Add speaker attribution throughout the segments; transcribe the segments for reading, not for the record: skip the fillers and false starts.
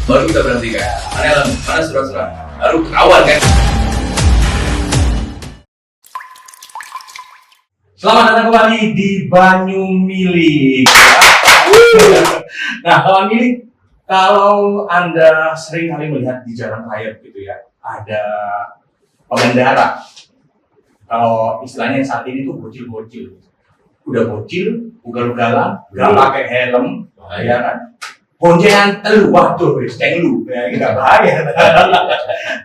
Speaker 1: baru kita berhentikan. Mana surat-surat, baru ketahuan kan.
Speaker 2: Selamat datang kembali di Banyu Milik. Nah, kawan milik, kalau Anda sering kali melihat di jalan raya gitu ya, ada pengendara. Kalau istilahnya saat ini tuh bocil-bocil. Udah bocil, ugal-ugalan, nggak pakai helm, ya kan? Boncengan telu, waduh, ceng lu, ya nggak bahaya.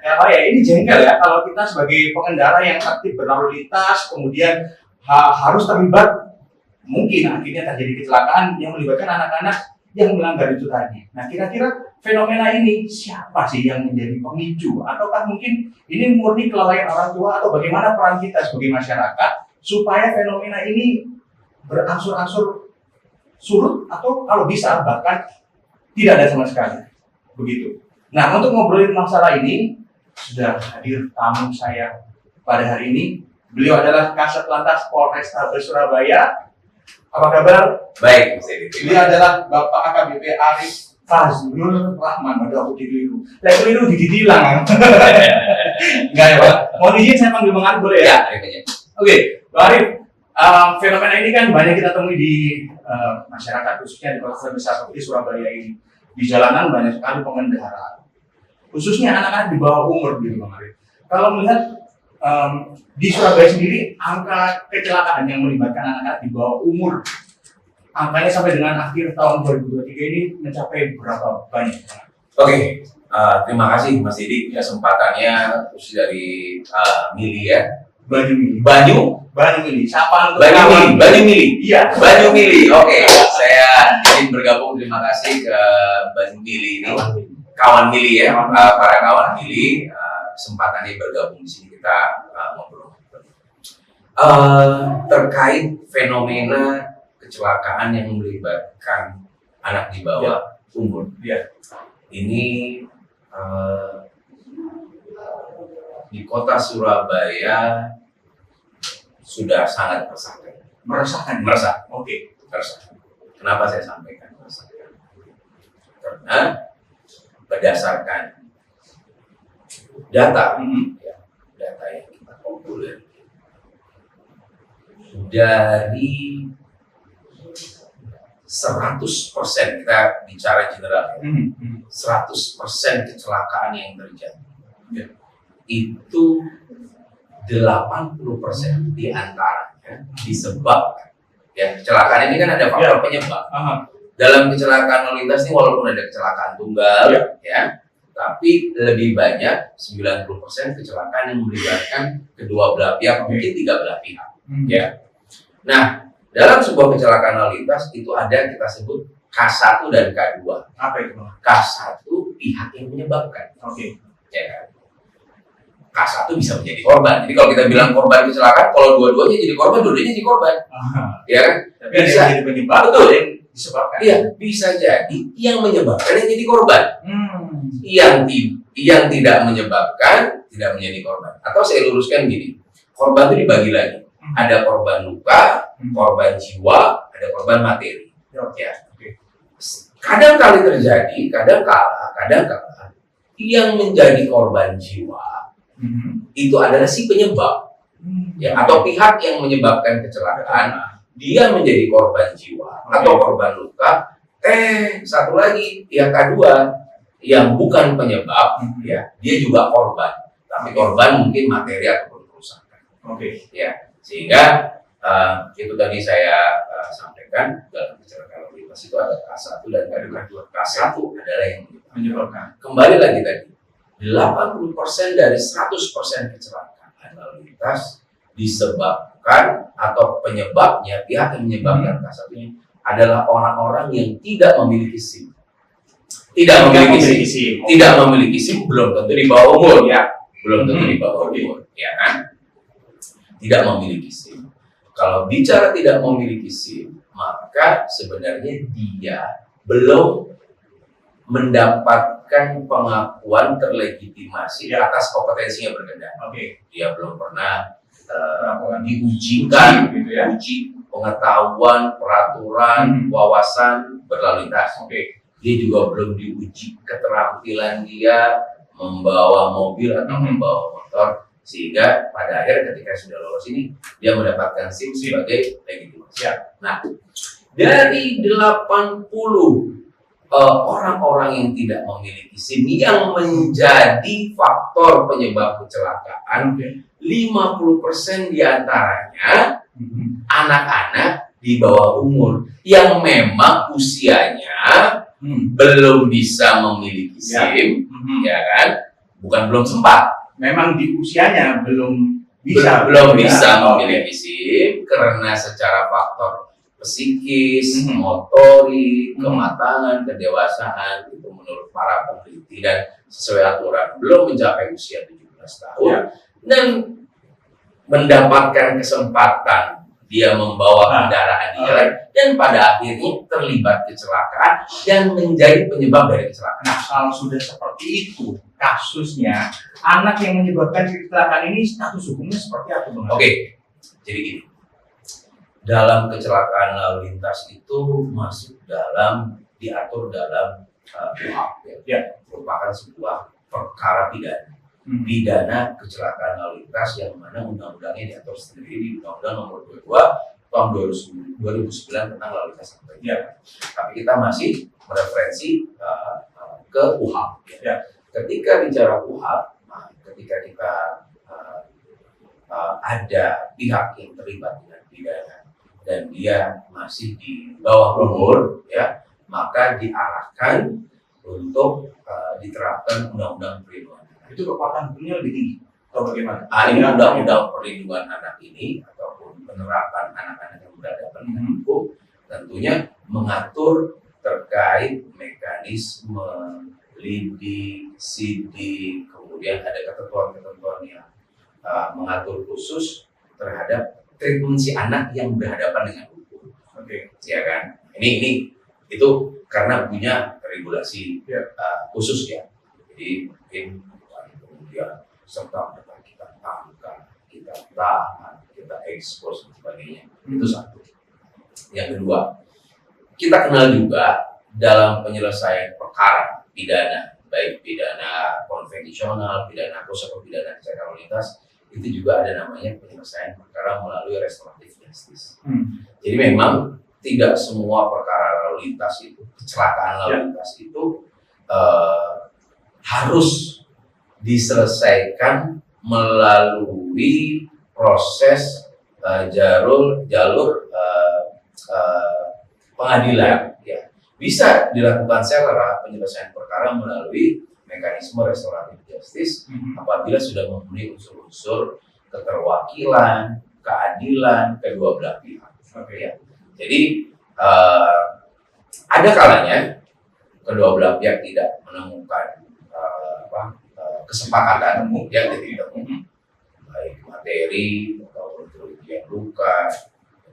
Speaker 2: Nggak bahaya, ini jengkel ya kalau kita sebagai pengendara yang aktif berlalu lintas, kemudian harus terlibat, mungkin akhirnya terjadi kecelakaan yang melibatkan anak-anak yang melanggar itu tadi. Nah, kira-kira fenomena ini siapa sih yang menjadi pemicu? Ataukah mungkin ini murni kelalaian orang tua, atau bagaimana peran kita sebagai masyarakat supaya fenomena ini berangsur-angsur surut, atau kalau bisa bahkan tidak ada sama sekali? Begitu. Nah, untuk ngobrolin masalah ini sudah hadir tamu saya pada hari ini. Beliau adalah Kasat Lantas Polrestabes Surabaya. Apa kabar?
Speaker 1: Baik, Mas Edi.
Speaker 2: Beliau adalah Bapak AKBP Arif Fazlur Rahman. Waduh, aku ditiru. Keliru ditilang. Enggak ya, Pak? Mohon izin saya panggil Bang Arif, boleh ya?
Speaker 1: Ya,
Speaker 2: Oke, Bang Arif. Fenomena ini kan banyak kita temui di masyarakat, khususnya di kota besar seperti Surabaya ini. Di jalanan banyak sekali pengendara, khususnya anak-anak di bawah umur, gitu Bang Arif. Kalau melihat di Surabaya sendiri, angka kecelakaan yang melibatkan anak-anak di bawah umur, angkanya sampai dengan akhir tahun 2023 ini mencapai berapa banyak?
Speaker 1: Oke, terima kasih Mas Edi kesempatannya, khusus dari Mili ya.
Speaker 2: Banyu Mili.
Speaker 1: Banyu
Speaker 2: Mili. Siapa?
Speaker 1: Banyu Mili.
Speaker 2: Iya.
Speaker 1: Banyu Mili. Oke, saya ingin bergabung. Terima kasih ke Banyu Mili ini, kawan Mili ya, para kawan Mili. Kesempatannya bergabung di sini kita ngobrol. Terkait fenomena kecelakaan yang melibatkan anak di bawah umur.
Speaker 2: Ya.
Speaker 1: Ini di kota Surabaya sudah sangat meresahkan. Meresah. Oke, meresah. Kenapa saya sampaikan meresahkan? Karena berdasarkan data, data yang kita kumpulkan dari 100%, kita bicara general, 100% kecelakaan yang terjadi, itu 80% diantaranya disebabkan, ya, kecelakaan ini kan ada faktor penyebab. Dalam kecelakaan lalu lintas ini walaupun ada kecelakaan tunggal, ya, tapi lebih banyak 90% kecelakaan yang melibatkan kedua belah pihak, mungkin tiga belah pihak. Ya. Nah, dalam sebuah kecelakaan lalu lintas itu ada kita sebut K1 dan K2.
Speaker 2: Apa itu?
Speaker 1: K1 pihak yang menyebabkan.
Speaker 2: Oke.
Speaker 1: Ya kan? K1 bisa menjadi korban. Jadi kalau kita bilang korban kecelakaan, kalau dua-duanya jadi korban, dua-duanya jadi korban. Ya kan?
Speaker 2: Tapi bisa jadi penyebab.
Speaker 1: Betul.
Speaker 2: Yang disebabkan.
Speaker 1: Iya, bisa jadi yang menyebabkan yang jadi korban. Yang tidak menyebabkan tidak menjadi korban. Atau saya luruskan gini, korban itu dibagi lagi. Ada korban luka, korban jiwa, ada korban materi. Ya. Kadang kali terjadi, kadang kala yang menjadi korban jiwa itu adalah si penyebab, ya, atau pihak yang menyebabkan kecelakaan, dia menjadi korban jiwa atau korban luka. Satu lagi pihak kedua yang bukan penyebab, ya, dia juga korban, tapi korban mungkin materi ataupun kerusakan. Ya, sehingga itu tadi saya sampaikan, dalam kecelakaan lalu lintas itu ada K1 dan K2. K1 adalah yang menyebabkan. Kembali lagi tadi, 80% dari 100% kecelakaan lalu lintas disebabkan atau penyebabnya, pihak yang menyebabkan K1 ini adalah orang-orang yang tidak memiliki SIM. Tidak memiliki SIM, belum tentu di bawah umur, ya. Belum tentu di bawah umur, ya kan? Tidak memiliki SIM. Kalau bicara tidak memiliki SIM, maka sebenarnya dia belum mendapatkan pengakuan terlegitimasi atas kompetensinya berkendara. Dia belum pernah diujikan,
Speaker 2: gitu ya.
Speaker 1: uji pengetahuan, peraturan, wawasan berlalu lintas. dia juga belum diuji keterampilan dia membawa mobil atau membawa motor, sehingga pada akhir ketika sudah lolos ini dia mendapatkan SIM sebagai legitimasi. Nah, dari 80 orang-orang yang tidak memiliki SIM yang menjadi faktor penyebab kecelakaan, 50% diantaranya anak-anak di bawah umur yang memang usianya belum bisa memiliki SIM, ya kan? Bukan belum sempat,
Speaker 2: memang di usianya belum
Speaker 1: belum bisa memiliki SIM karena secara faktor psikis, motorik, kematangan, kedewasaan itu menurut para peneliti dan sesuai aturan belum mencapai usia 17 tahun dan mendapatkan kesempatan dia membawa kendaraan di jalan dan pada akhirnya terlibat kecelakaan dan menjadi penyebab dari kecelakaan.
Speaker 2: Nah, kalau sudah seperti itu kasusnya, anak yang menyebabkan kecelakaan ini status hukumnya seperti apa, Bang?
Speaker 1: Oke, jadi gini, dalam kecelakaan lalu lintas itu masuk diatur dalam KUHP, merupakan sebuah perkara pidana. Pidana kecelakaan lalu lintas yang mana undang-undangnya diatur sendiri di Undang-Undang Nomor 22 tahun 2009 tentang lalu lintas angkutan. Tapi kita masih mereferensi ke KUHP. Ketika bicara KUHP, ketika kita ada pihak yang terlibat dengan pidana dan dia masih di bawah umur, ya, maka diarahkan untuk diterapkan Undang-Undang Perlindungan.
Speaker 2: Itu kekuatan hukumnya lebih tinggi atau bagaimana?
Speaker 1: Ini Undang-Undang Perlindungan Anak ini ataupun penerapan anak-anak yang berhadapan dengan hukum tentunya mengatur terkait mekanisme lidik, sidik, kemudian ada ketentuan-ketentuan yang mengatur khusus terhadap treatment si anak yang berhadapan dengan hukum. Ya kan? Ini itu karena punya regulasi khusus ya. Jadi mungkin kemudian serta merta kita tangkap, kita tahan, kita ekspos dan sebagainya. Itu satu. Yang kedua, kita kenal juga dalam penyelesaian perkara pidana, baik pidana konvensional, pidana khusus atau pidana kecelakaan lalu lintas, itu juga ada namanya penyelesaian perkara melalui restoratif justice. Jadi memang tidak semua perkara lalu lintas itu, kecelakaan lalu lintas itu harus diselesaikan melalui proses jalur pengadilan. Ya. Bisa dilakukan secara penyelesaian perkara melalui mekanisme restoratif justice apabila sudah memenuhi unsur-unsur keterwakilan, keadilan kedua belah pihak. Ya. Jadi ada kalanya kedua belah pihak tidak menemukan kesepakatan yang tidak baik materi atau kerugian luka,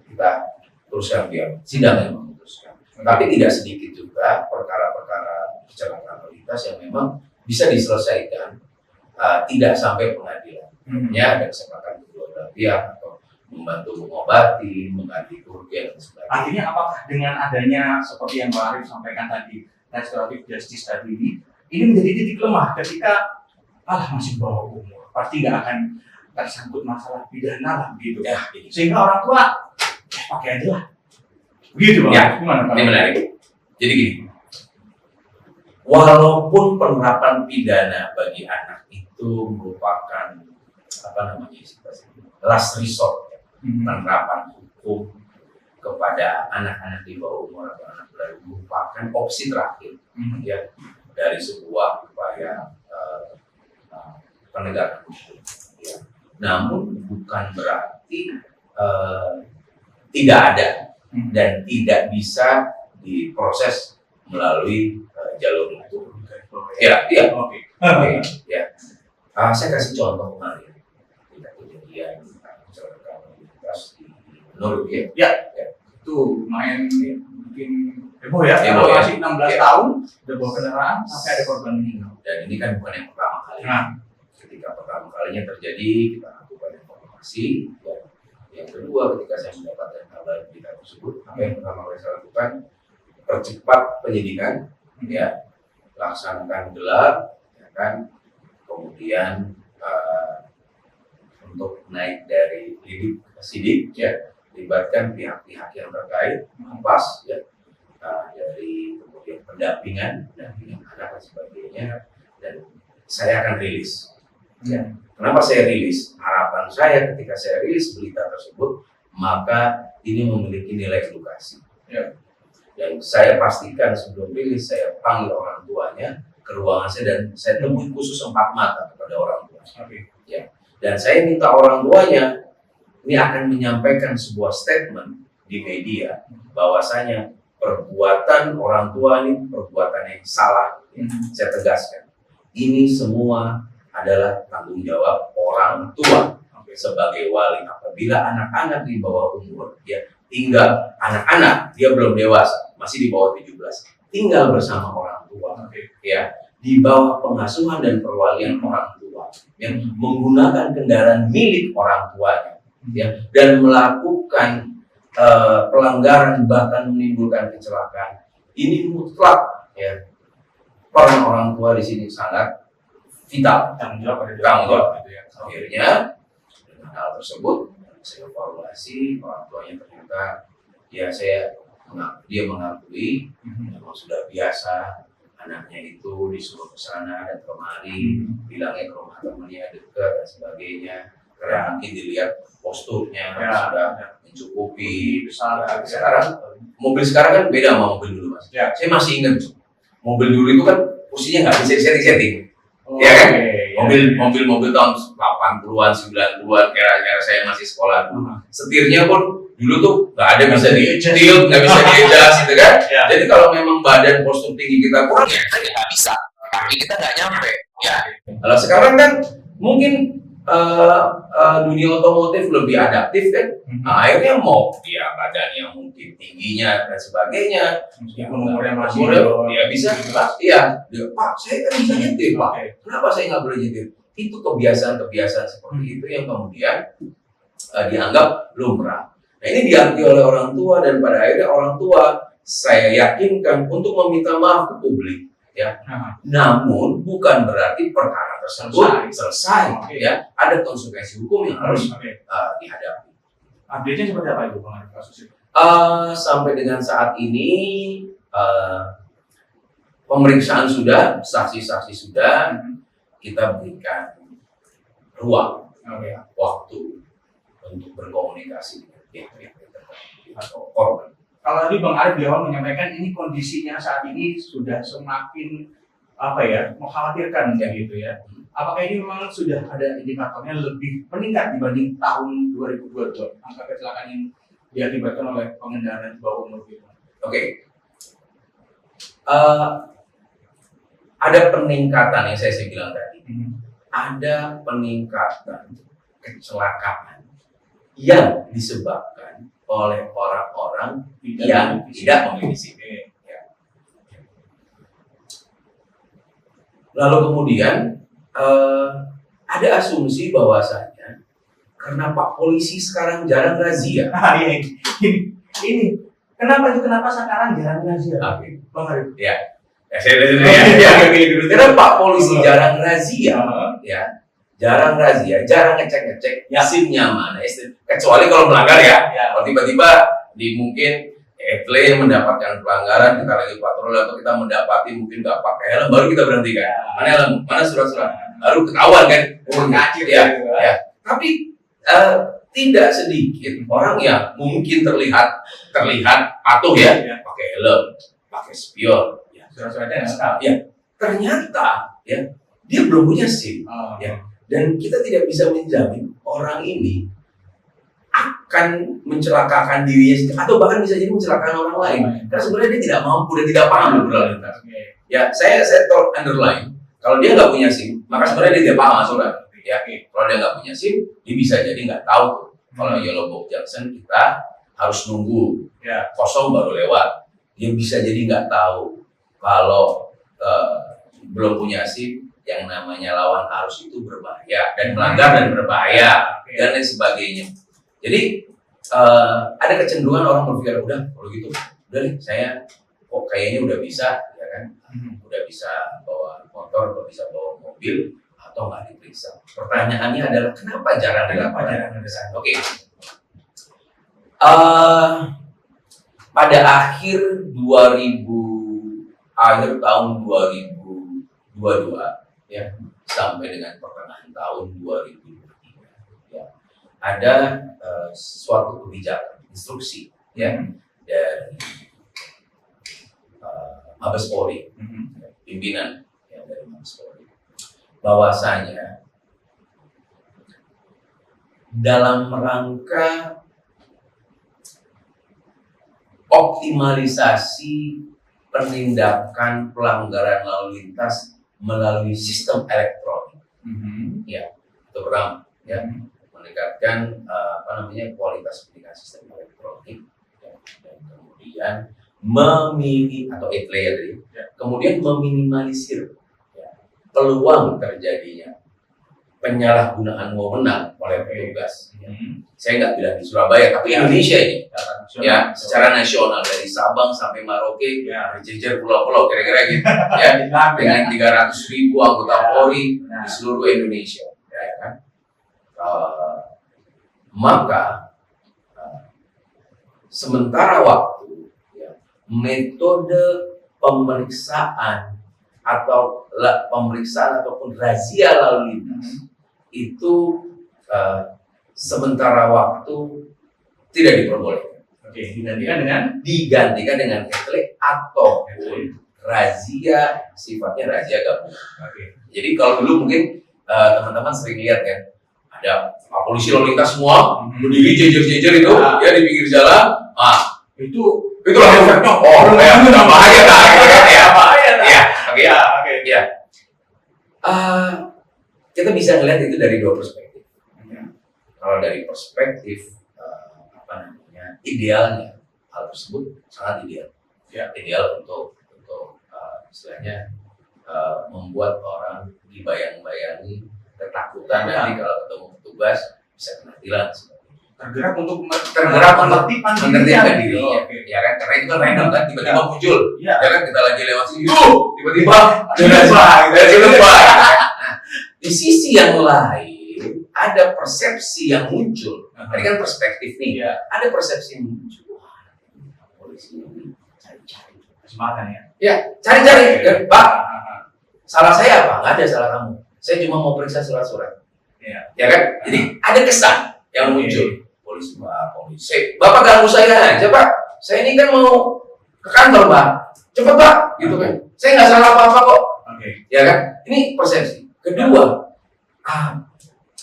Speaker 1: kita teruskan biar sidang yang memutuskan. Tapi tidak sedikit juga perkara-perkara kecelakaan lalu lintas yang memang bisa diselesaikan tidak sampai pengadilan. Ya, ada kesepakatan kedua belah pihak atau membantu mengobati, mengganti kerugian dan sebagainya.
Speaker 2: Artinya apakah dengan adanya seperti yang Pak Arief sampaikan tadi, restoratif justice tadi ini menjadi titik lemah ketika masih bawah umur, pasti nggak akan tersangkut masalah pidana lah gitu.
Speaker 1: Ya,
Speaker 2: sehingga orang tua pakai aja lah. Begitu Bang.
Speaker 1: Ya,
Speaker 2: gimana Pak?
Speaker 1: Ini menarik. Jadi gini, walaupun penerapan pidana bagi anak itu merupakan last resort, penerapan hukum kepada anak-anak di bawah umur atau anak baru merupakan opsi terakhir ya dari sebuah upaya penegakan hukum. Ya. Namun bukan berarti tidak ada dan tidak bisa diproses melalui jalur hukum. Ya. Saya kasih contoh kemarin tidak kejadian kecelakaan lalu lintas di Nur ya.
Speaker 2: Itu lumayan mungkin heboh ya.
Speaker 1: Heboh,
Speaker 2: masih 16 tahun udah bawa kendaraan sampai ada korban meninggal.
Speaker 1: Dan ini kan bukan yang pertama kali. Ketika pertama kalinya terjadi kita lakukan informasi. Yang kedua ketika saya mendapatkan kabar berita tersebut, apa yang pertama kali saya lakukan percepat penyidikan ya, laksanakan gelar, ya kan, kemudian untuk naik dari lidik ke sidik, ya, libatkan pihak-pihak yang terkait, pas, ya, dari kemudian pendampingan anak dan sebagainya, dan saya akan rilis. Ya. Kenapa saya rilis? Harapan saya ketika saya rilis berita tersebut, maka ini memiliki nilai edukasi. Ya. Dan saya pastikan sebelum rilis, saya panggil orang tuanya ke ruangan saya dan saya temui khusus 4 mata kepada orang tua. Ya. Dan saya minta orang tuanya ini akan menyampaikan sebuah statement di media bahwasanya perbuatan orang tua ini perbuatan yang salah. Saya tegaskan, ini semua adalah tanggung jawab orang tua sebagai wali. Apabila anak-anak di bawah umur, ya, tinggal anak-anak, dia belum dewasa, masih di bawah 17, tinggal bersama orang tua, ya, di bawah pengasuhan dan perwalian orang tua, yang menggunakan kendaraan milik orang tuanya, ya, dan melakukan pelanggaran bahkan menimbulkan kecelakaan. Ini mutlak, ya, peran orang tua di sini sangat vital, tanggung jawab. Akhirnya dengan hal tersebut saya evaluasi orang tuanya, ternyata ya dia mengakui memang sudah biasa anaknya itu disuruh ke sana dan kemari, bilangnya ke rumah temannya dekat dan sebagainya, karena mungkin dilihat posturnya sudah mencukupi. Sekarang mobil sekarang kan beda sama mobil dulu, Mas. Saya masih ingat mobil dulu itu kan posisinya nggak bisa disetting-setting. Ya kan? Mobil tahun 80-an, 90-an, kira-kira saya masih sekolah dulu. Setirnya pun dulu tuh nggak ada bisa di-tilt, nggak bisa di-adjust gitu kan. Jadi kalau memang badan postur tinggi kita kurang, ya kita nggak bisa. Kaki kita nggak nyampe. Ya. Kalau sekarang kan mungkin dunia otomotif lebih adaptif kan. Nah, akhirnya mau dia badannya mungkin tingginya dan sebagainya, umurnya masih dia bisa, iya, Pak, saya kan bisa nyetir, Pak. Kenapa saya nggak boleh nyetir? Itu kebiasaan seperti itu yang kemudian dianggap lumrah. Nah, ini diakui oleh orang tua dan pada akhirnya orang tua saya yakinkan untuk meminta maaf ke publik. Ya, namun bukan berarti perkara tersebut selesai. Ya, ada konsekuensi hukum yang harus dihadapi.
Speaker 2: Update-nya seperti apa Ibu mengenai kasus itu?
Speaker 1: Sampai dengan saat ini pemeriksaan sudah, saksi-saksi sudah, kita berikan ruang, waktu untuk berkomunikasi dengan pihak-pihak atau korban.
Speaker 2: Kalau tadi Bang Arif di awal menyampaikan ini kondisinya saat ini sudah semakin mengkhawatirkan gitu ya. Apakah ini memang sudah ada indikatornya lebih meningkat dibanding tahun 2022 angka kecelakaan yang diakibatkan oleh pengendara di bawah umur gitu?
Speaker 1: Oke. Ada peningkatan yang saya bilang tadi. Ada peningkatan kecelakaan yang disebabkan oleh orang-orang yang tidak memiliki SIM. Ya. Lalu kemudian ada asumsi bahwasanya karena Pak Polisi sekarang jarang razia.
Speaker 2: Ini kenapa sekarang jarang razia?
Speaker 1: Bang Arif. Ya. Karena Pak Polisi jarang razia, ya. Jarang razia, jarang ngecek SIM-nya mana, kecuali kalau melanggar ya. Kalau tiba-tiba mungkin yang mendapatkan pelanggaran, kita lagi patroli atau kita mendapati mungkin nggak pakai helm, baru kita berhentikan. Mana helm, mana surat-surat, baru ketahuan kan, ngacir ya. Tapi tidak sedikit orang yang mungkin terlihat patuh ya, pakai helm, pakai spion, surat-suratnya lengkap. Ya, ternyata ya dia belum punya SIM. Ya. Dan kita tidak bisa menjamin orang ini akan mencelakakan dirinya atau bahkan bisa jadi mencelakakan orang lain. Karena sebenarnya dia tidak mampu dan tidak paham berlalu lintas. Ya, saya underline. Kalau dia nggak punya SIM, maka sebenarnya dia tidak paham aturan. Ya, kalau dia nggak punya SIM, dia bisa jadi nggak tahu. Kalau Yellow Box Junction kita harus nunggu kosong baru lewat. Dia bisa jadi nggak tahu kalau belum punya SIM. Yang namanya lawan arus itu berbahaya dan melanggar dan berbahaya dan lain sebagainya. Jadi ada kecenderungan orang berpikir udah kalau gitu, udah nih saya kok kayaknya udah bisa, ya kan? udah bisa bawa motor, udah bisa bawa mobil, atau nggak diperiksa. Pertanyaannya adalah kenapa jarang dilakukan? Oke. Pada akhir tahun 2022 ya, sampai dengan pertengahan tahun 2023 ya, ada suatu kebijakan instruksi ya dari Mabes Polri, pimpinan ya, dari Mabes Polri, bahwasanya dalam rangka optimalisasi penindakan pelanggaran lalu lintas melalui sistem elektronik, ya itu pertama ya, meningkatkan kualitas pendidikan sistem elektronik ya, dan kemudian kemudian meminimalisir ya, peluang terjadinya penyalahgunaan wewenang oleh petugas. Saya nggak bilang di Surabaya, tapi Indonesia ini ya, secara nasional dari Sabang sampai Merauke, berjejer pulau-pulau kira-kira gitu ya, dengan 300.000 anggota Polri di seluruh Indonesia. Ya, kan? Maka sementara waktu ya, metode pemeriksaan ataupun razia lalu lintas itu sementara waktu tidak diperbolehkan. Digantikan dengan etle ataupun razia, sifatnya razia gabungan. Jadi kalau dulu mungkin teman-teman sering lihat kan, ada polisi lalu lintas semua berdiri jejer-jejer itu ya di pinggir jalan. Itu efeknya udah bahaya kita bisa melihat itu dari dua perspektif. Kalau dari perspektif idealnya, hal tersebut sangat ideal. Ideal untuk istilahnya membuat orang dibayang-bayangi ketakutan nanti kalau ketemu petugas bisa kena tilang.
Speaker 2: Tergerak untuk
Speaker 1: menertibkan dirinya, ya kan? Karena itu kan random kan, tiba-tiba muncul, ya kan, kita lagi lewat sini, tiba-tiba ada lebay. Di sisi yang lain ada persepsi yang muncul. Tadi kan perspektif nih, ada persepsi yang muncul. Polisi ini cari-cari,
Speaker 2: kesempatan ya?
Speaker 1: Ya, cari-cari, Pak. Salah saya apa? Nggak ada salah kamu. Saya cuma mau periksa surat-surat. Ya kan? Jadi ada kesan yang muncul. Polisi, Bapak ganggu saya aja, Pak. Saya ini kan mau ke kantor, Pak. Cepat, Pak. Gitu kan. Saya nggak salah apa-apa kok. Ya kan? Ini persepsi. Kedua,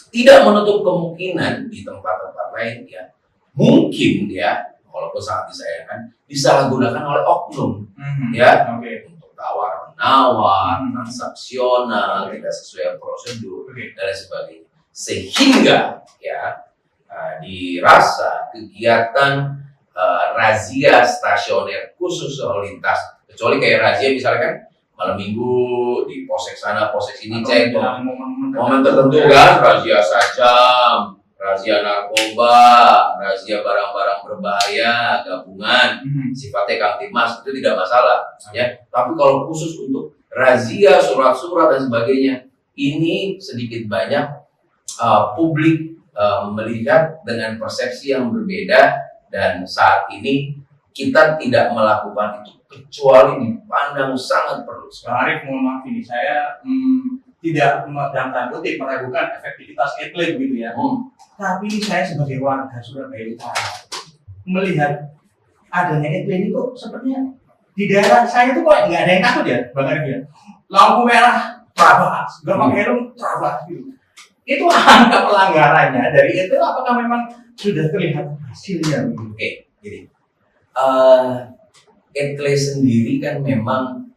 Speaker 1: tidak menutup kemungkinan di tempat-tempat lain ya, mungkin ya, walaupun sangat disayangkan, disalahgunakan oleh oknum ya, untuk tawar-menawar, transaksional, tidak sesuai prosedur dan lain sebagainya, sehingga ya dirasa kegiatan razia stasioner khusus lalu lintas, kecuali kayak razia misalkan malam minggu di posek sana, posek sini, cek momen tertentu kan, razia sajam, razia narkoba, razia barang-barang berbahaya, gabungan, sifatnya kamtibmas, itu tidak masalah ya. Tapi kalau khusus untuk razia surat-surat dan sebagainya, ini sedikit banyak publik melihat dengan persepsi yang berbeda, dan saat ini kita tidak melakukan itu kecuali dipandang sangat perlu.
Speaker 2: Bang Arief, mohon maaf ini saya tidak dalam tanda kutip meragukan efektivitas etle begitu ya. Tapi ini saya sebagai warga Surabaya Utara melihat adanya etle ini kok sepertinya di daerah saya itu kok nggak ada yang takut ya, Bang Arief ya. Lampu merah terabas, gak pakai helm terabas gitu. Itu angka pelanggarannya dari etle apakah memang sudah terlihat hasilnya?
Speaker 1: Oke, jadi etle sendiri kan memang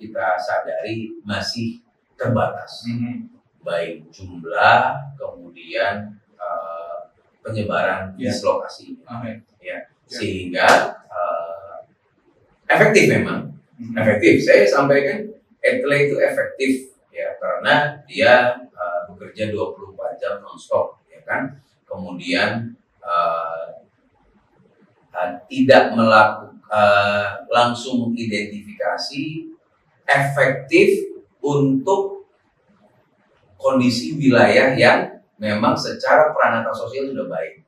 Speaker 1: kita sadari masih terbatas, baik jumlah, kemudian penyebaran dislokasi, ya, sehingga efektif memang, efektif. Saya sampaikan etle itu efektif ya, karena dia bekerja 24 jam nonstop, ya kan, kemudian tidak melakukan langsung identifikasi efektif untuk kondisi wilayah yang memang secara peranata sosial sudah baik.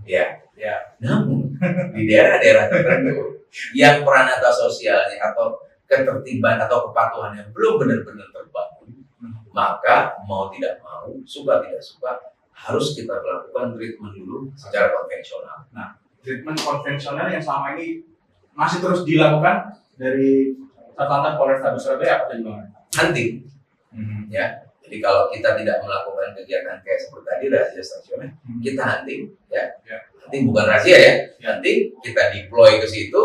Speaker 1: Ya, namun di daerah-daerah tertentu yang peranata sosialnya atau ketertiban atau kepatuhannya belum benar-benar terbangun, maka mau tidak mau, suka tidak suka, harus kita lakukan treatment dulu secara konvensional.
Speaker 2: Nah, treatment konvensional yang selama ini masih terus dilakukan dari Satlantas Polrestabes Surabaya apa gimana?
Speaker 1: Hunting, ya. Jadi kalau kita tidak melakukan kegiatan kayak seperti tadi razia stasioner, kita hunting, ya. Hunting bukan razia ya, hunting kita deploy ke situ.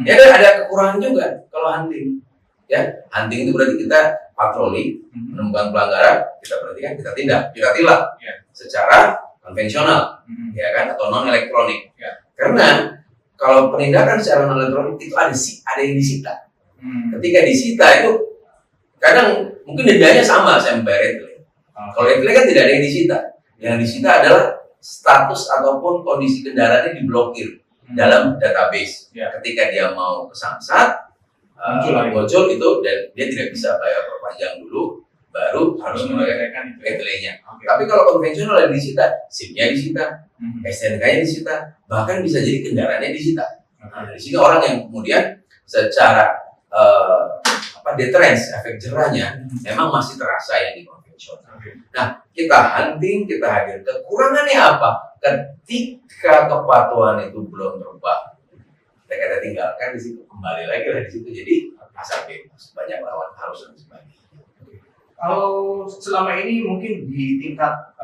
Speaker 1: Ya ada kekurangan juga kalau hunting, ya. Hunting itu berarti kita patroli, menemukan pelanggaran, kita perhatikan, kita tindak, kita tilang, secara konvensional, ya kan, atau non elektronik. Karena kalau penindakan secara non elektronik itu ada yang disita. Ketika disita itu kadang mungkin dendanya sama sampai etle. Kalau etle kan tidak ada yang disita. Yang disita adalah status ataupun kondisi kendaraannya diblokir dalam database. Ketika dia mau kesamsat, muncul itu dan dia tidak bisa bayar perpanjang dulu, baru harus mengeluarkan etle-nya. Tapi kalau konvensional yang disita, SIM-nya disita, STNK-nya disita, bahkan bisa jadi kendaraannya disita. Nah, di sini orang yang kemudian secara deterrence, efek jerahnya memang masih terasa yang di konvensional. Nah, kita hunting, kita hadir. Kekurangannya apa? Ketika kepatuhan itu belum terbangun, kita tinggalkan di situ, kembali lagi di situ. Jadi pasar bebas, banyak lawan harus dan sebagainya.
Speaker 2: Kalau selama ini mungkin di tingkat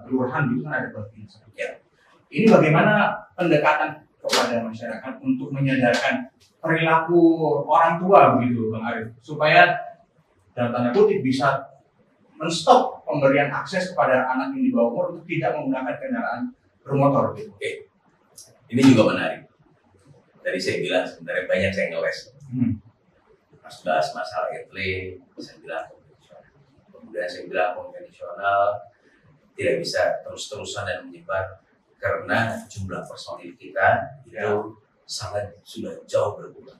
Speaker 2: kelurahan itu kan ada provinsi. Ini bagaimana pendekatan kepada masyarakat untuk menyadarkan perilaku orang tua begitu Bang Arief, supaya dalam tanda kutip bisa menstop pemberian akses kepada anak yang di bawah umur untuk tidak menggunakan kendaraan bermotor gitu.
Speaker 1: Ini juga menarik. Tadi saya bilang sebenarnya banyak saya ngeles. Pas bahas masalah etle, saya bilang konvensional. Kemudian saya bilang konvensional tidak bisa terus-terusan dan menyebar karena jumlah personil kita itu sangat sudah jauh berkurang.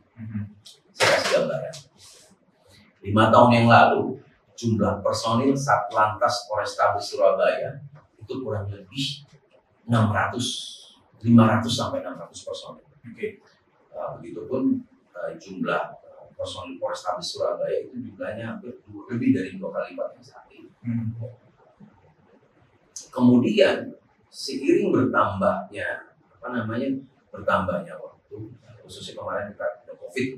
Speaker 1: Saya kasih gambaran. 5 tahun yang lalu jumlah personil Satlantas Polrestabes Surabaya itu kurang lebih 500 sampai 600 personil. Begitupun jumlah personil Polrestabes Surabaya itu jumlahnya hampir lebih dari 2 kali lipat yang saat ini. Kemudian seiring bertambahnya bertambahnya waktu, khususnya kemarin kita ada COVID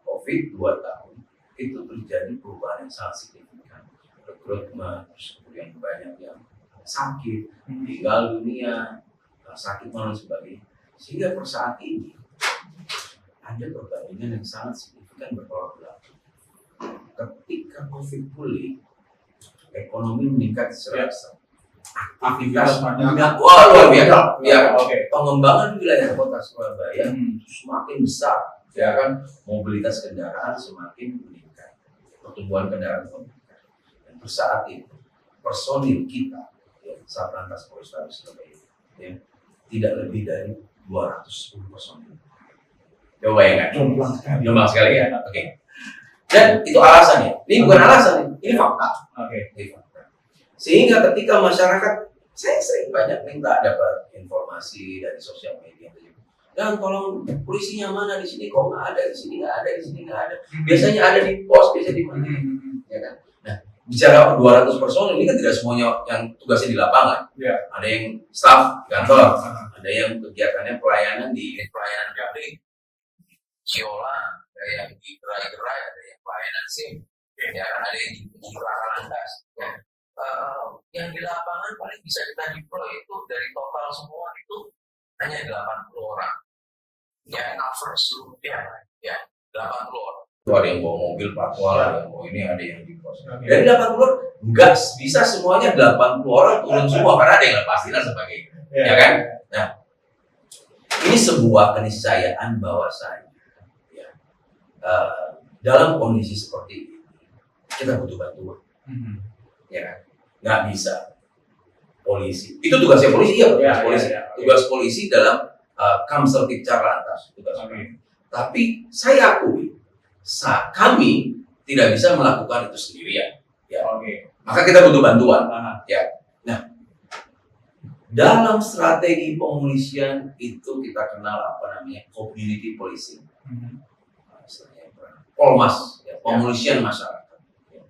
Speaker 1: COVID 2 tahun itu terjadi perubahan yang sangat signifikan. Rekrutmen, kemudian banyak yang sakit, meninggal dunia, sakit dan sebagainya. Sehingga per saat ini ada perbandingan yang sangat signifikan bertolak belakang. Ketika COVID pulih, ekonomi meningkat 100%. Aktivitas meningkat, luar biasa. Pengembangan wilayah kota Surabaya semakin besar, ya kan, mobilitas kendaraan semakin meningkat, pertumbuhan kendaraan meningkat. Dan saat itu personil kita, Satlantas Polrestabes Surabaya, tidak lebih dari 210 personil. Coba bayangkan, jomblang sekali ya. Dan itu alasannya. Ini bukan alasan, ini fakta. Ini fakta. Sehingga ketika masyarakat, saya sering banyak minta dapat informasi dari sosial media. Dan tolong polisinya mana di sini, kok nggak ada di sini, nggak ada di sini, nggak ada. Biasanya ada di pos, biasanya di mana, ya kan? Nah, bicara 200 personil ini kan tidak semuanya yang tugasnya di lapangan. Ada yang staff kantor, ada yang kegiatannya pelayanan di pelayanan publik, Ciola, ada yang di gerai-gerai, ada yang pelayanan SIM, ya, ada yang di lantas. Yang di lapangan paling bisa kita deploy itu dari total semua itu hanya 80 orang. Ya, cover seluruhnya, ya 80 orang. Itu ada yang bawa mobil patwal, ada yang bawa ini, ada yang di pos. Dari 80 orang, nggak bisa semuanya 80 orang turun semua karena ada yang lepasin dan sebagainya, ya kan? Nah, ini sebuah keniscayaan bahwasanya dalam kondisi seperti ini kita butuh bantuan. Ya kan? Nggak bisa polisi, itu tugasnya polisi, tugas polisi dalam Kamseltipcar Lantas tugas. Tapi saya akui kami tidak bisa melakukan itu sendirian. Ya.
Speaker 2: Oke.
Speaker 1: Maka kita butuh bantuan.
Speaker 2: Aha.
Speaker 1: Ya. Nah, dalam strategi pemolisian itu kita kenal apa namanya community policing. Polmas, ya, pemolisian masyarakat. Ya.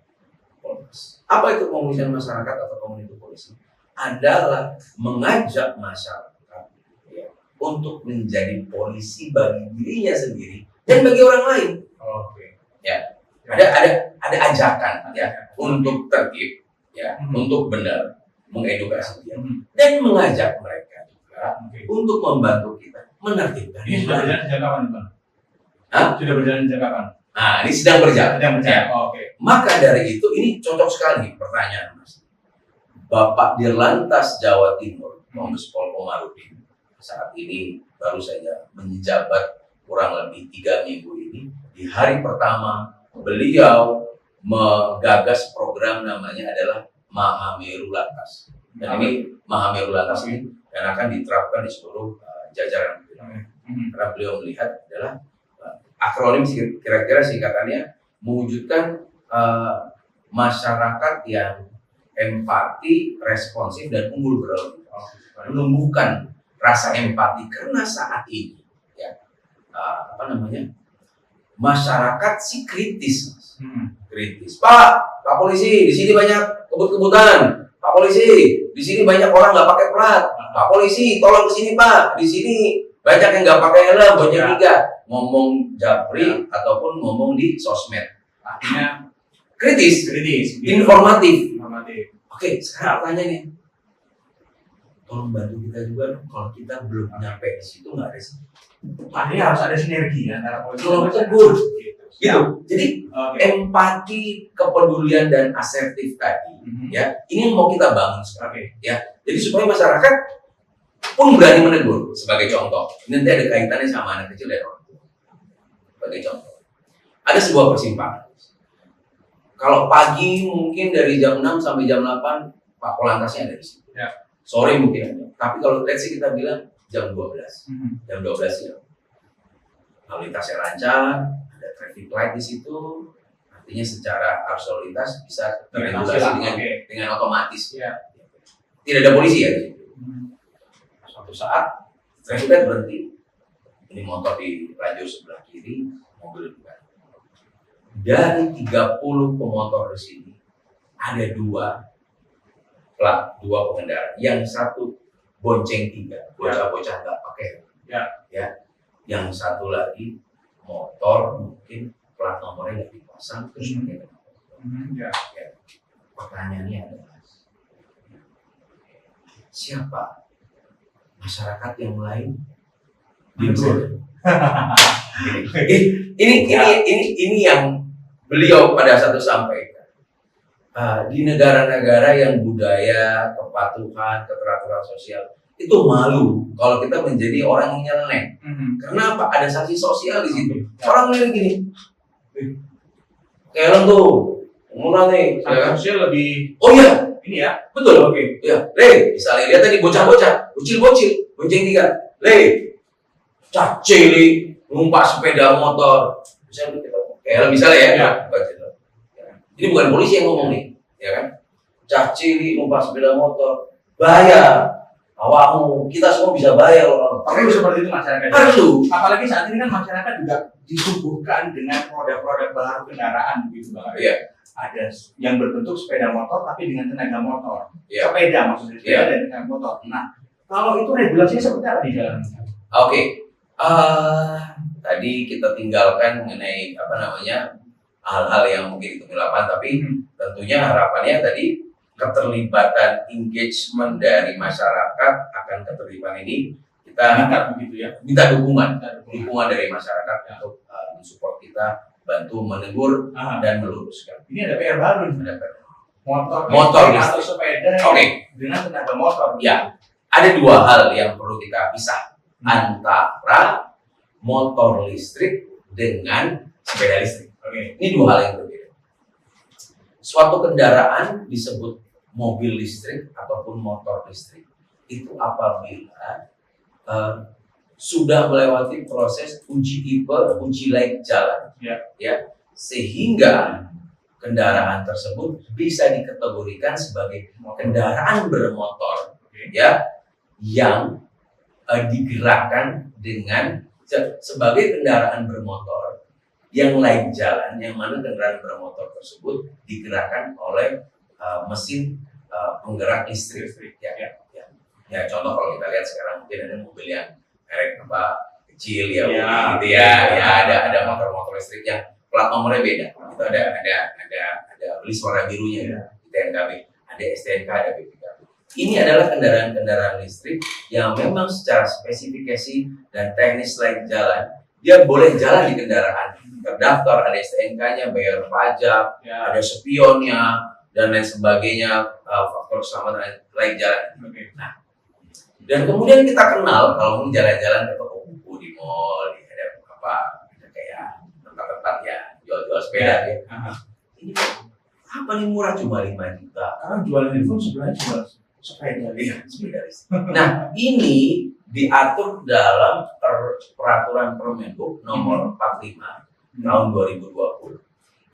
Speaker 1: Polmas. Apa itu pemolisian masyarakat atau community policing? Adalah mengajak masyarakat ya, untuk menjadi polisi bagi dirinya sendiri dan bagi orang lain.
Speaker 2: Oke.
Speaker 1: Ya. Ada ajakan ya untuk tertib ya, untuk benar mengedukasi dia dan mengajak mereka juga untuk membantu kita menertibkan.
Speaker 2: Ini sudah berjalan sejak kapan, Bang?
Speaker 1: Hah?
Speaker 2: Sudah berjalan sejak kapan?
Speaker 1: Nah, ini sedang berjalan.
Speaker 2: Sedang berjalan.
Speaker 1: Ya.
Speaker 2: Oke.
Speaker 1: Maka dari itu ini cocok sekali pertanyaan Mas. Bapak Dirlantas Jawa Timur, Kombes Pol Komarudin, saat ini baru saja menjabat kurang lebih 3 minggu ini. Di hari pertama beliau menggagas program namanya adalah Mahameru Lantas. Dan ini Mahameru Lantas ini dan akan diterapkan di seluruh jajaran. Karena beliau melihat adalah akronim kira-kira singkatannya mewujudkan masyarakat yang empati, responsif dan unggul berlalu. Menumbuhkan rasa empati karena saat ini ya masyarakat sih kritis. Kritis. Pak polisi, di sini banyak kebut-kebutan. Pak polisi, di sini banyak orang nggak pakai plat. Pak polisi, tolong ke sini Pak. Di sini banyak yang nggak pakai helm, banyak tiga. Ngomong japri ataupun ngomong di sosmed.
Speaker 2: Artinya
Speaker 1: kritis,
Speaker 2: gitu.
Speaker 1: informatif.
Speaker 2: Informatif.
Speaker 1: Oke, sekarang tanya nih. Tolong bantu kita juga dong. Kalau kita belum nyampe di situ nggak ada sih.
Speaker 2: Artinya harus ada sinergi antara polisi
Speaker 1: Tolong
Speaker 2: dan
Speaker 1: tegur.
Speaker 2: masyarakat.
Speaker 1: Gitu. Jadi empati, kepedulian dan asertif tadi, ya ini yang mau kita bangun sekarang. Ya, jadi supaya masyarakat pun berani menegur. Sebagai contoh, nanti ada kaitannya sama anak kecil dan orang tua. Sebagai contoh, ada sebuah persimpangan. Kalau pagi mungkin dari jam 6 sampai jam 8 Pak Polantasnya ada di situ.
Speaker 2: Ya.
Speaker 1: Sore mungkin ada. Tapi kalau let's say kita bilang jam 12. Jam 12 ya. Lalu lintasnya lancar, ada traffic light di situ. Artinya secara arus lalu lintas bisa terregulasi dengan otomatis.
Speaker 2: Ya.
Speaker 1: Tidak ada polisi ya di situ. Suatu saat traffic light berhenti. Ini motor di lajur sebelah kiri, mobil di kanan. Dari 30 pemotor di sini ada dua pengendara. Yang satu bonceng 3, bocah-bocah nggak pakai. Ya. Yang satu lagi motor mungkin plat nomornya nggak dipasang terus pakai ya. Pertanyaannya adalah siapa masyarakat yang lain? Ini yang beliau pada satu sampaikan. Di negara-negara yang budaya, kepatuhan, keteraturan sosial itu malu kalau kita menjadi orang yang nyeleneh. Kenapa? Ada sanksi sosial di situ. Orang lihat gini, kayak tuh, murah nih.
Speaker 2: Sanksi sosial lebih.
Speaker 1: Oh iya,
Speaker 2: ini ya,
Speaker 1: betul. Oke. Ya, misalnya lihat tadi bocah-bocah, bocil-bocil, bonceng 3. Cacili, numpak sepeda motor. Misalnya ya. Ini bukan polisi yang ngomong nih, ya kan? Cacili, numpak sepeda motor, bayar. Awakmu, kita semua bisa bayar orang.
Speaker 2: Perlu seperti itu masyarakat.
Speaker 1: Perlu.
Speaker 2: Apalagi saat ini kan masyarakat juga disuguhkan dengan produk-produk baru kendaraan gitu Bang.
Speaker 1: Iya.
Speaker 2: Ada yang berbentuk sepeda motor tapi dengan tenaga motor.
Speaker 1: Iya.
Speaker 2: Sepeda maksudnya sepeda dan tenaga motor. Nah, kalau itu regulasinya seperti apa di jalan?
Speaker 1: Oke. Tadi kita tinggalkan mengenai hal-hal yang mungkin itu kegelapan, tapi tentunya harapannya tadi keterlibatan engagement dari masyarakat akan keterlibatan ini kita minta dukungan dari masyarakat untuk mensupport kita, bantu menegur dan meluruskan.
Speaker 2: Ini ada PR baru,
Speaker 1: motor
Speaker 2: atau sepeda dengan tenaga motor.
Speaker 1: Ya, ada dua hal yang perlu kita pisah antara motor listrik dengan sepeda listrik. Ini dua hal yang berbeda. Suatu kendaraan disebut mobil listrik ataupun motor listrik itu apabila sudah melewati proses uji tipe, uji layak jalan, ya, sehingga kendaraan tersebut bisa dikategorikan sebagai kendaraan bermotor, ya, yang digerakkan dengan sebagai kendaraan bermotor yang laik jalan, yang mana kendaraan bermotor tersebut digerakkan oleh mesin penggerak listrik, ya. Contoh kalau kita lihat sekarang mungkin ada mobil yang merek kecil ya, gitu ya, ada motor-motor listrik yang plat nomornya beda, itu ada beli suara birunya ya, TNKB, ada STNK, ada BPKB. Ini adalah kendaraan-kendaraan listrik yang memang secara spesifikasi dan teknis layak jalan, dia boleh jalan di kendaraan terdaftar, ada STNK-nya, bayar pajak, ada spionnya dan lain sebagainya, faktor keselamatan layak jalan. Nah, dan kemudian kita kenal kalau jalan-jalan ke toko buku di mall, ada kayak tempat-tempat ya jual-jual sepeda ya. Ini apa nih murah cuma 5 juta?
Speaker 2: Karena jual handphone sebenarnya jual sepeda.
Speaker 1: Iya, sepeda listrik. Nah, ini diatur dalam peraturan Permenhub nomor 45 tahun 2020.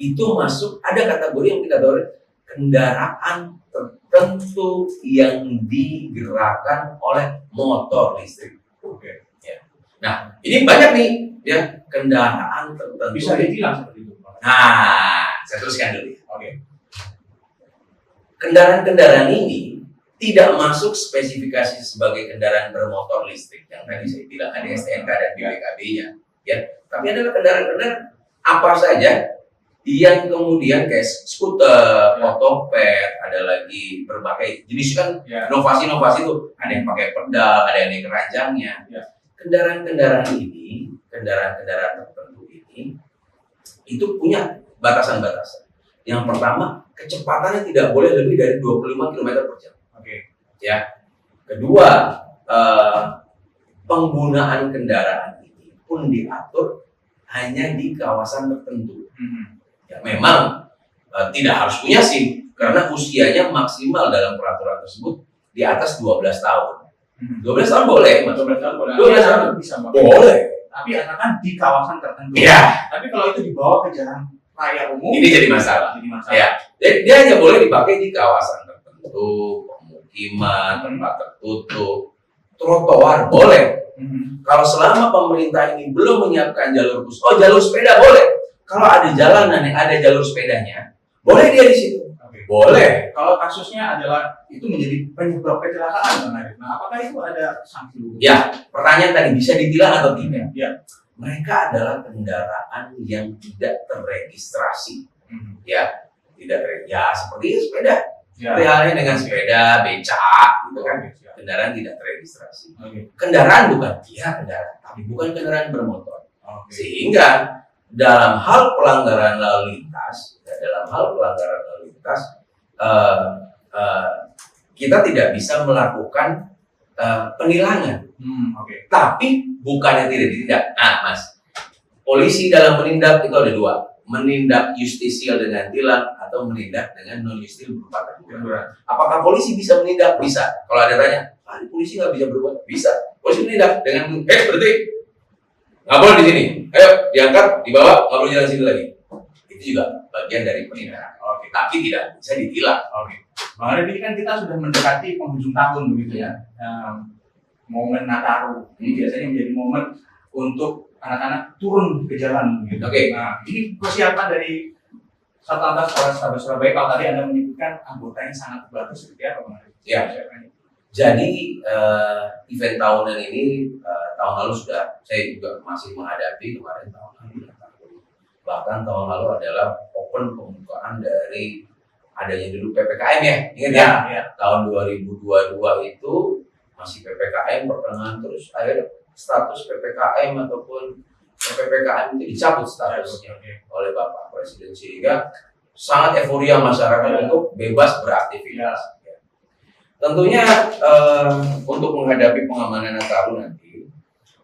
Speaker 1: Itu masuk ada kategori yang kita tahu kendaraan tertentu yang digerakkan oleh motor listrik. Ya. Nah, ini banyak nih ya kendaraan tertentu.
Speaker 2: Bisa ditilang seperti itu.
Speaker 1: Nah, saya teruskan dulu. Kendaraan-kendaraan ini tidak masuk spesifikasi sebagai kendaraan bermotor listrik yang tadi saya bilang ada STNK dan BPKB-nya, ya. Tapi adalah kendaraan-kendaraan apa saja yang kemudian kayak skuter, otopet, ada lagi berbagai jenis kan, inovasi-inovasi itu ada yang pakai pedal, ada yang keranjangnya. Kendaraan-kendaraan ini, kendaraan-kendaraan tertentu ini, itu punya batasan-batasan. Yang pertama, kecepatannya tidak boleh lebih dari 25 km per jam. Ya. Kedua, penggunaan kendaraan ini pun diatur hanya di kawasan tertentu. Ya, memang tidak harus punya SIM karena usianya maksimal dalam peraturan tersebut di atas 12 tahun. 12 tahun boleh, Mas.
Speaker 2: 12 tahun boleh.
Speaker 1: 12 tahun
Speaker 2: bisa
Speaker 1: boleh.
Speaker 2: Tapi asalkan di kawasan tertentu.
Speaker 1: Iya.
Speaker 2: Tapi kalau itu dibawa ke jalan raya umum,
Speaker 1: ini jadi masalah. Ya. Jadi dia hanya boleh dipakai di kawasan tertentu, pemukiman, tempat tertutup, trotoar boleh. Kalau selama pemerintah ini belum menyiapkan jalur khusus, jalur sepeda boleh. Kalau ada jalanan yang ada jalur sepedanya, boleh dia di situ. Boleh.
Speaker 2: Kalau kasusnya adalah itu menjadi penyebab kecelakaan, nah apakah itu ada sanksi?
Speaker 1: Ya, pertanyaan tadi bisa ditilang atau tidak?
Speaker 2: Ya.
Speaker 1: Mereka adalah kendaraan yang tidak terregistrasi. Ya, tidak seperti sepeda. Seperti halnya dengan sepeda, becak, gitu kan. Kendaraan tidak terregistrasi. Kendaraan bukan kendaraan, tapi bukan kendaraan bermotor. Sehingga dalam hal pelanggaran lalu lintas, kita tidak bisa melakukan penilangan. Tapi bukannya tidak ditindak. Nah, Mas, polisi dalam menindak itu ada dua. Menindak justisial dengan tilang atau menindak dengan non justisial berupa teguran. Apakah polisi bisa menindak? Bisa. Kalau ada tanya, polisi nggak bisa berbuat? Bisa. Polisi menindak dengan berhenti. Nggak boleh di sini. Ayo diangkat, dibawa, nggak boleh jalan sini lagi. Itu juga bagian dari penindakan. Tapi tidak bisa ditilang.
Speaker 2: Bang Arif, ini kan kita sudah mendekati penghujung tahun begitu ya. Momen Nataru ini biasanya menjadi momen untuk anak-anak turun ke jalan gitu. Nah, ini persiapan dari Satlantas Polrestabes Surabaya. Kalau tadi Anda menyebutkan anggotanya sangat bagus seperti apa, Bang Arif?
Speaker 1: Ya. Jadi event tahunan ini tahun lalu saya juga masih menghadapi kemarin tahun lalu. Bahkan tahun lalu adalah open pembukaan dari adanya dulu PPKM ya, ingat ya? Tahun 2022 itu masih PPKM pertengahan, terus akhirnya status PPKM ataupun PPKM itu dicabut statusnya oleh Bapak Presiden, sehingga sangat euforia masyarakat untuk bebas beraktivitas. Tentunya untuk menghadapi pengamanan Nataru nanti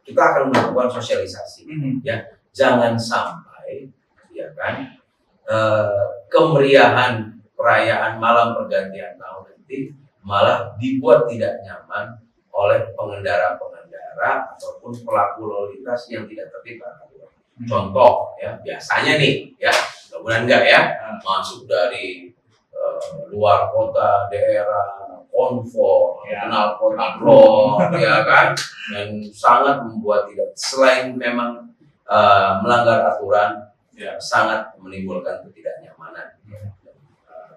Speaker 1: kita akan melakukan sosialisasi, ya, jangan sampai ya kan kemeriahan perayaan malam pergantian tahun nanti malah dibuat tidak nyaman oleh pengendara ataupun pelaku lalu lintas yang tidak tertib. Contoh ya, biasanya nih ya, mudah-mudahan enggak ya, masuk dari luar kota, daerah, konvoi, knalpot, ya kan, dan sangat membuat tidak, selain memang melanggar aturan, sangat menimbulkan ketidaknyamanan,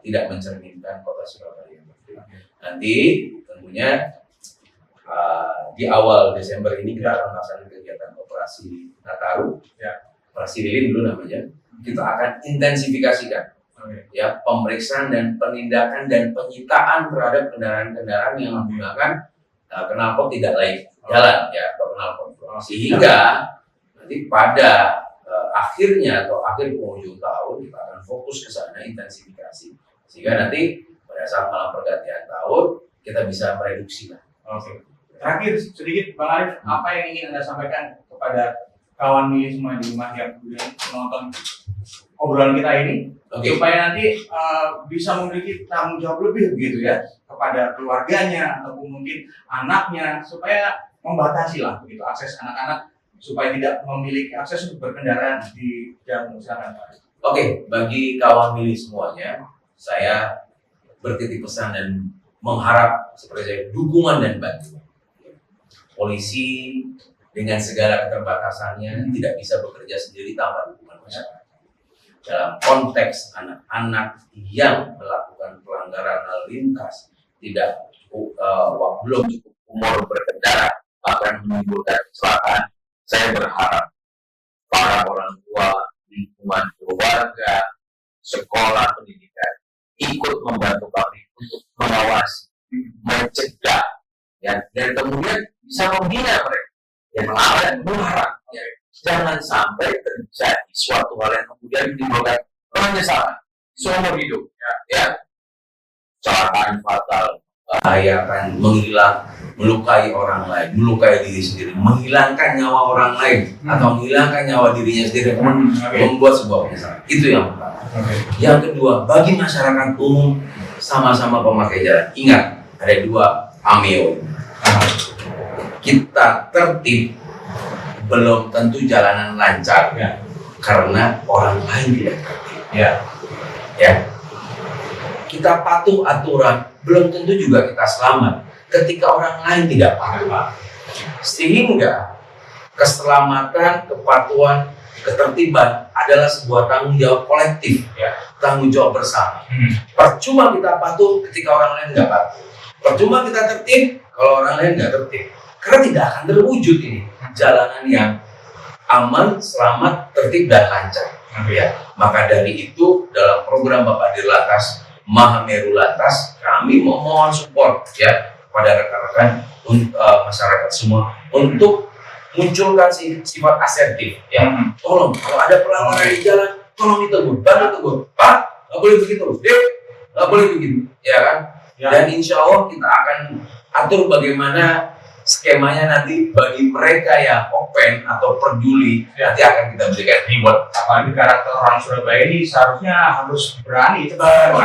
Speaker 1: tidak mencerminkan kota Surabaya. Nanti tentunya di awal Desember ini kita akan melaksanakan kegiatan operasi Nataru, operasi lilin dulu namanya. Kita akan intensifikasikan ya pemeriksaan dan penindakan dan penyitaan terhadap kendaraan-kendaraan yang menggunakan knalpot tidak layak jalan ya, atau knalpot, sehingga nanti pada akhirnya atau akhir penghujung tahun kita akan fokus ke sana, intensifikasi, sehingga nanti pada saat malam pergantian tahun kita bisa mereduksi lah.
Speaker 2: Terakhir sedikit Bang Arif, apa yang ingin Anda sampaikan kepada kawan milih semua di rumah yang kemudian menonton obrolan kita ini, supaya nanti bisa memiliki tanggung jawab lebih begitu ya kepada keluarganya ataupun mungkin anaknya, supaya membatasi lah begitu akses anak-anak supaya tidak memiliki akses untuk berkendara di jalan misalkan.
Speaker 1: Bagi kawan milih semuanya, saya bertitip pesan dan mengharap seperti saya dukungan dan bantuan. Polisi dengan segala keterbatasannya tidak bisa bekerja sendiri tanpa dukungan masyarakat. Dalam konteks anak-anak yang melakukan pelanggaran lalu lintas, tidak cukup, belum cukup umur berkendara, bahkan menimbulkan kecelakaan, saya berharap para orang tua, lingkungan keluarga, sekolah, pendidikan ikut membantu kami untuk mengawasi, mencegah, ya, dan kemudian bisa membina mereka yang melarang, ya. Jangan sampai terjadi suatu hal yang kemudian menimbulkan penyesalan seumur hidup, ya. Kecelakaan fatal, membahayakan, melukai orang lain, melukai diri sendiri, menghilangkan nyawa orang lain atau menghilangkan nyawa dirinya sendiri, membuat sebuah penyesalan. Itu yang pertama. Yang kedua, bagi masyarakat umum sama-sama pemakai jalan, ingat ada dua ameo. Kita tertib belum tentu jalanan lancar karena orang lain tidak tertib. Ya. Kita patuh aturan belum tentu juga kita selamat ketika orang lain tidak patuh. Sehingga keselamatan, kepatuhan, ketertiban adalah sebuah tanggung jawab kolektif, tanggung jawab bersama. Percuma kita patuh ketika orang lain nggak patuh. Percuma kita tertib kalau orang lain nggak tertib. Karena tidak akan terwujud ini jalanan yang aman, selamat, tertib dan lancar. Maka dari itu dalam program Bapak Dirlantas Mahameru Lantas, kami memohon support ya kepada rekan-rekan masyarakat semua untuk munculkan sifat asertif ya. Tolong kalau ada pelanggaran di jalan, tolong ditegur, bantu tegur. Pak, nggak boleh begitu. Dek, nggak boleh begitu, ya kan? Dan insya Allah kita akan atur bagaimana skemanya nanti bagi mereka yang open atau peduli, nanti akan kita berikan reward.
Speaker 2: Apalagi karakter orang Surabaya ini seharusnya harus berani. Kalau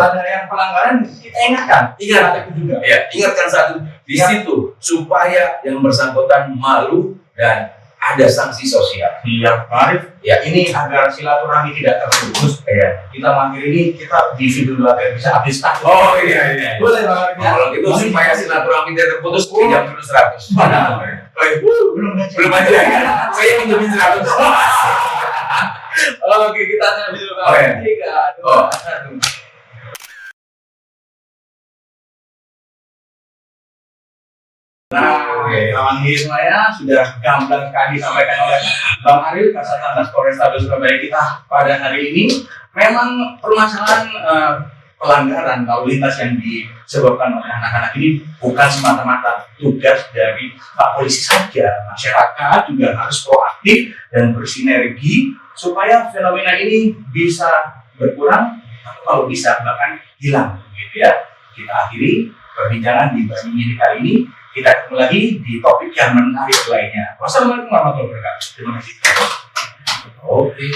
Speaker 2: ada yang pelanggaran, kita ingatkan.
Speaker 1: Ingat itu juga. Ya, ingatkan satu di situ supaya yang bersangkutan malu dan ada sanksi sosial.
Speaker 2: Iya, Arif. Ya, ini agar silaturahmi tidak terputus. Kita mampir ini kita di video agar bisa habis tak.
Speaker 1: Oh iya.
Speaker 2: Boleh Bang Arif.
Speaker 1: Kalau gitu supaya silaturahmi tidak terputus, pinjam dulu 100. Belum aja. Saya pinjamin 100.
Speaker 2: Oke, kita akan dulu Bang. 3, 2, 1. Kawan ini semuanya sudah gamblang sekali disampaikan oleh Bang Arif, Kasatlantas Polrestabes Surabaya kita pada hari ini. Memang permasalahan pelanggaran lalu lintas yang disebabkan oleh anak-anak ini bukan semata-mata tugas dari Pak Polisi saja. Masyarakat juga harus proaktif dan bersinergi supaya fenomena ini bisa berkurang atau kalau bisa bahkan hilang, gitu ya. Kita akhiri perbincangan di Bani Mini kali ini. Kita ketemu lagi di topik yang menarik lainnya. Wassalamualaikum warahmatullahi wabarakatuh. Terima kasih.
Speaker 1: Oke.